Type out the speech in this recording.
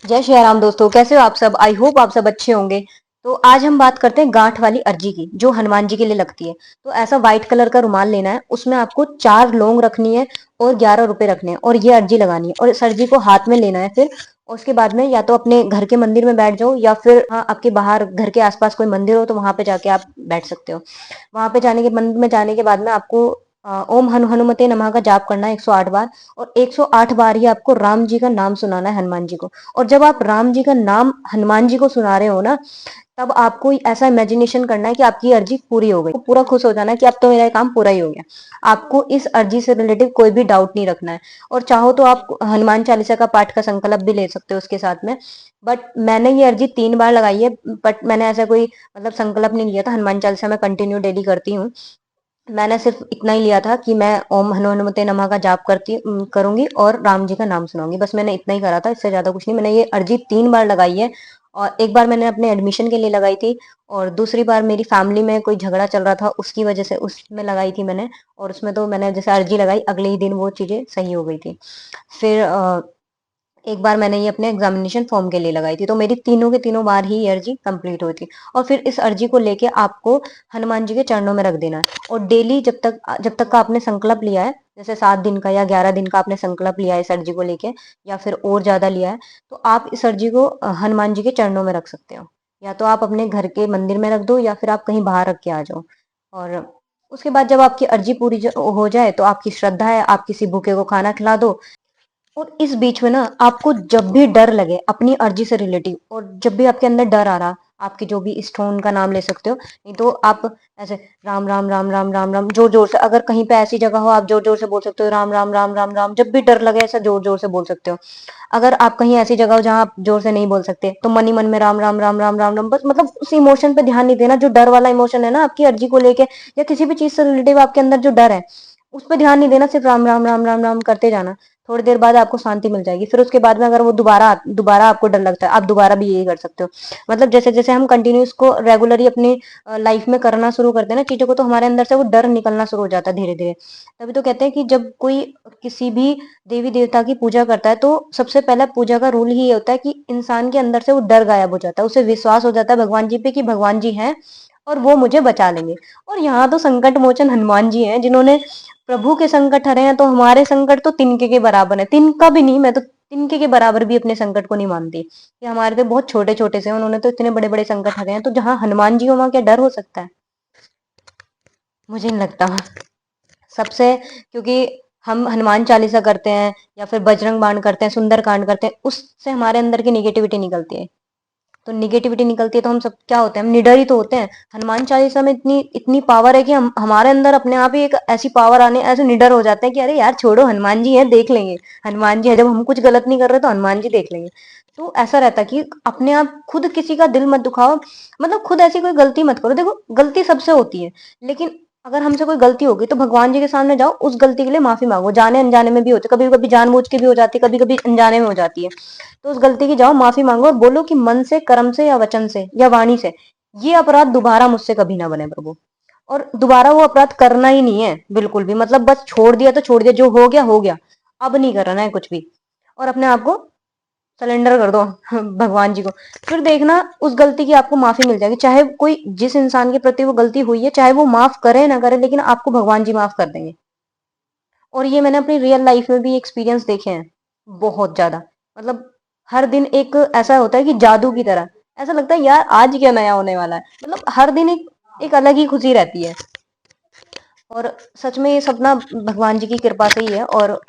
जय श्री राम दोस्तों, कैसे हो आप सब। आई होप आप सब अच्छे होंगे। तो आज हम बात करते हैं गांठ वाली अर्जी की, जो हनुमान जी के लिए लगती है। तो ऐसा व्हाइट कलर का रुमाल लेना है, उसमें आपको 4 लौंग रखनी है और 11 रुपए रखने हैं, और ये अर्जी लगानी है, और इस अर्जी को हाथ में लेना है। फिर और उसके बाद में या तो अपने घर के मंदिर में बैठ जाओ, या फिर हाँ, आपके बाहर घर के आसपास कोई मंदिर हो तो वहां पे जाके आप बैठ सकते हो। वहां पे जाने के मंदिर में जाने के बाद में आपको ओम हनुमते नमः का जाप करना है 108 बार। और 108 बार ही आपको राम जी का नाम सुनाना है हनुमान जी को। और जब आप राम जी का नाम हनुमान जी को सुना रहे हो ना, तब आपको ऐसा इमेजिनेशन करना है कि आपकी अर्जी पूरी हो गई, तो पूरा खुश हो जाना है कि अब तो मेरा ये काम पूरा ही हो गया। आपको इस अर्जी से रिलेटेड कोई भी डाउट नहीं रखना है। और चाहो तो आप हनुमान चालीसा का पाठ का संकल्प भी ले सकते हो उसके साथ में। बट मैंने ये अर्जी 3 बार लगाई है। बट मैंने ऐसा कोई मतलब संकल्प नहीं लिया था। हनुमान चालीसा मैं कंटिन्यू डेली करती हूँ। मैंने सिर्फ इतना ही लिया था कि मैं ओम हनुमते नमः का जाप करूंगी और राम जी का नाम सुनाऊंगी। बस मैंने इतना ही करा था, इससे ज्यादा कुछ नहीं। मैंने ये अर्जी 3 बार लगाई है। और एक बार मैंने अपने एडमिशन के लिए लगाई थी, और दूसरी बार मेरी फैमिली में कोई झगड़ा चल रहा था, उसकी वजह से उसमें लगाई थी मैंने। और उसमें तो मैंने जैसे अर्जी लगाई, अगले ही दिन वो चीजें सही हो गई थी। फिर एक बार मैंने ये अपने एग्जामिनेशन फॉर्म के लिए लगाई थी, तो मेरी तीनों के तीनों बार ही ये अर्जी कंप्लीट हुई थी। और फिर इस अर्जी को लेके आपको हनुमान जी के चरणों में रख देना है। और डेली जब तक का आपने संकल्प लिया है, जैसे 7 दिन का या 11 दिन का आपने संकल्प लिया है इस अर्जी को लेके, या फिर और ज्यादा लिया है, तो आप इस अर्जी को हनुमान जी के चरणों में रख सकते हो। या तो आप अपने घर के मंदिर में रख दो, या फिर आप कहीं बाहर रख के आ जाओ। और उसके बाद जब आपकी अर्जी पूरी हो जाए, तो आपकी श्रद्धा है, आप किसी भूखे को खाना खिला दो। और इस बीच में ना, आपको जब भी डर लगे अपनी अर्जी से रिलेटिव, और जब भी आपके अंदर डर आ रहा, आपके जो भी इष्ट हो उनका नाम ले सकते हो। नहीं तो आप ऐसे राम राम राम राम राम राम जोर जोर से, अगर कहीं पे ऐसी जगह हो आप जोर जोर से बोल सकते हो राम राम राम राम राम। जब भी डर लगे ऐसा जोर जोर से बोल सकते हो। अगर आप कहीं ऐसी जगह हो जहां आप जोर से नहीं बोल सकते, तो मन ही मन में राम राम राम राम राम राम, बस मतलब उस इमोशन पे ध्यान नहीं देना, जो डर वाला इमोशन है ना आपकी अर्जी को लेके, या किसी भी चीज से रिलेटिव आपके अंदर जो डर है, उस पर ध्यान नहीं देना। सिर्फ राम राम राम राम राम करते जाना। थोड़ी देर बाद आपको शांति मिल जाएगी। फिर उसके बाद में अगर वो दोबारा दोबारा आपको डर लगता है, आप दोबारा भी यही कर सकते हो। मतलब जैसे जैसे हम कंटिन्यू इसको रेगुलरली अपनी लाइफ में करना शुरू करते हैं ना चीजों को, तो हमारे अंदर से वो डर निकलना शुरू हो जाता है धीरे धीरे। तभी तो कहते हैं कि जब कोई किसी भी देवी देवता की पूजा करता है, तो सबसे पहला पूजा का रूल ही ये होता है कि इंसान के अंदर से वो डर गायब हो जाता है। उसे विश्वास हो जाता है भगवान जी पे कि भगवान जी हैं और वो मुझे बचा लेंगे। और यहाँ तो संकट मोचन हनुमान जी हैं, जिन्होंने प्रभु के संकट हरे हैं, तो हमारे संकट तो तिनके के बराबर है। तिनका भी नहीं, मैं तो तिनके के बराबर भी अपने संकट को नहीं मानती कि हमारे तो बहुत छोटे छोटे से हैं, उन्होंने तो इतने बड़े बड़े संकट हरे हैं। तो जहाँ हनुमान जी हो वहां क्या डर हो सकता है? मुझे नहीं लगता। सबसे, क्योंकि हम हनुमान चालीसा करते हैं, या फिर बजरंग बाण करते हैं, सुंदर कांड करते हैं, उससे हमारे अंदर की निगेटिविटी निकलती है। तो निगेटिविटी निकलती है तो हम सब क्या होते हैं, हम निडर ही तो होते हैं। हनुमान चालीसा में इतनी इतनी पावर है कि हम हमारे अंदर अपने आप ही एक ऐसी पावर आने, ऐसे निडर हो जाते हैं कि अरे यार छोड़ो, हनुमान जी है देख लेंगे। हनुमान जी है, जब हम कुछ गलत नहीं कर रहे तो हनुमान जी देख लेंगे। तो ऐसा रहता है कि अपने आप खुद किसी का दिल मत दुखाओ। मतलब खुद ऐसी कोई गलती मत करो। देखो, गलती सबसे होती है, लेकिन अगर हमसे कोई गलती होगी तो भगवान जी के सामने जाओ, उस गलती के लिए माफी मांगो। जाने अनजाने में भी होते, कभी कभी जानबूझ के भी हो जाती है, कभी कभी अनजाने में हो जाती है। तो उस गलती की जाओ माफी मांगो, और बोलो कि मन से, कर्म से, या वचन से, या वाणी से, ये अपराध दोबारा मुझसे कभी ना बने प्रभु। और दोबारा वो अपराध करना ही नहीं है बिल्कुल भी। मतलब बस छोड़ दिया तो छोड़ दिया, जो हो गया हो गया, अब नहीं करना है कुछ भी। और अपने आप को सरेंडर कर दो भगवान जी को। फिर देखना उस गलती की आपको माफी मिल जाएगी। चाहे कोई, जिस इंसान के प्रति वो गलती हुई है, चाहे वो माफ करे ना करे, लेकिन आपको भगवान जी माफ कर देंगे। और ये मैंने अपनी रियल लाइफ में भी एक्सपीरियंस देखे हैं, बहुत ज्यादा। मतलब हर दिन एक ऐसा होता है कि जादू की तरह, ऐसा लगता है यार आज क्या नया होने वाला है। मतलब हर दिन एक अलग ही खुशी रहती है। और सच में ये सब ना भगवान जी की कृपा से ही है। और